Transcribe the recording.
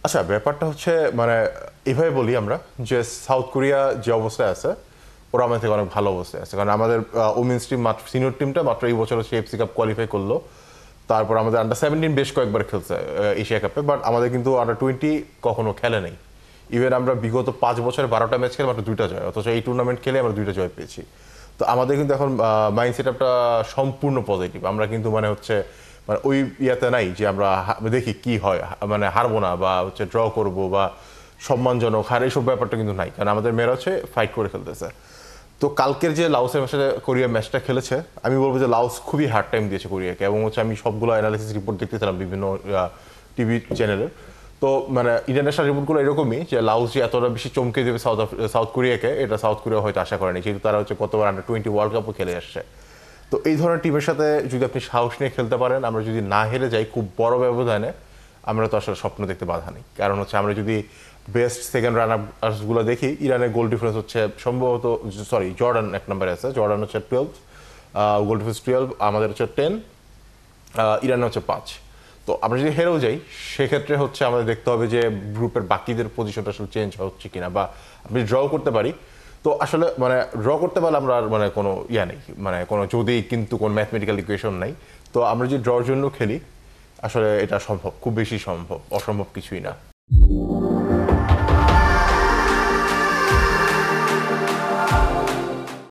আচ্ছা, ব্যাপারটা হচ্ছে মানে এভাবে বলি আমরা যে সাউথ কোরিয়া যে অবস্থায় আছে ওরা আমাদের থেকে অনেক ভালো অবস্থায় আছে, কারণ আমাদের উমেন্স টিম মাত্র সিনিয়র টিমটা মাত্র এই বছর হচ্ছে এফসি কাপ কোয়ালিফাই করলো। তারপর আমাদের আন্ডার 17 বেশ কয়েকবার খেলছে এশিয়া কাপে, বাট আমাদের কিন্তু আন্ডার 20 কখনো খেলে নেই। ইভেন আমরা বিগত 5 বছরে 12টা ম্যাচ খেলে মাত্র 2টা জয়, অথচ এই টুর্নামেন্ট খেলে আমরা 2টা জয় পেয়েছি। তো আমাদের কিন্তু এখন মাইন্ড সেট আপটা সম্পূর্ণ পজিটিভ। আমরা কিন্তু মানে হচ্ছে মানে ওই ইয়াতে নাই যে আমরা দেখি কি হয়, মানে হারবো না বা হচ্ছে ড্র করবো বা সম্মানজনক হার, এইসব ব্যাপারটা কিন্তু নাই, কারণ আমাদের মেয়েরা হচ্ছে ফাইট করে খেলতেছে। তো কালকের যে লাউসের সাথে কোরিয়া ম্যাচটা খেলেছে, আমি বলবো যে লাউস খুবই হার্ড টাইম দিয়েছে কোরিয়াকে, এবং হচ্ছে আমি সবগুলো অ্যানালিসিস রিপোর্ট দেখতেছিলাম বিভিন্ন টিভি চ্যানেলের। তো মানে ইন্টারন্যাশনাল রিপোর্টগুলো এরকমই যে লাউস যে এতটা বেশি চমকে দেবে সাউথ কোরিয়াকে, এটা সাউথ কোরিয়া হয়তো আশা করেনি, যেহেতু তারা হচ্ছে কতবার আন্ডার 20 ওয়ার্ল্ড কাপও খেলে আসছে। তো এই ধরনের টিমের সাথে যদি আপনি সাহস নিয়ে খেলতে পারেন, আমরা যদি না হেরে যাই খুব বড় ব্যবধানে, আমরা তো আসলে স্বপ্ন দেখতে বাধা নেই। কারণ হচ্ছে আমরা যদি বেস্ট সেকেন্ড রানারগুলো দেখি, ইরানের গোল ডিফারেন্স হচ্ছে সম্ভবত, সরি জর্ডান এক নম্বরে আছে, জর্ডান হচ্ছে 12, গোল ডিফারেন্স 12, আমাদের হচ্ছে 10, ইরানের হচ্ছে 5। তো আমরা যদি হেরেও যাই, সেক্ষেত্রে হচ্ছে আমাদের দেখতে হবে যে গ্রুপের বাকিদের পজিশনটা আসলে চেঞ্জ হচ্ছে কিনা, বা আপনি ড্র করতে পারি। তো আসলে মানে ড্র করতে পারলে আমরা আর মানে কোনো ইয়া নেই, মানে কোনো যদি কিন্তু কোনো ম্যাথমেটিক্যাল ইকুয়েশন নাই। তো আমরা যদি ড্রর জন্য খেলি, আসলে এটা সম্ভব, খুব বেশি সম্ভব, অসম্ভব কিছুই না।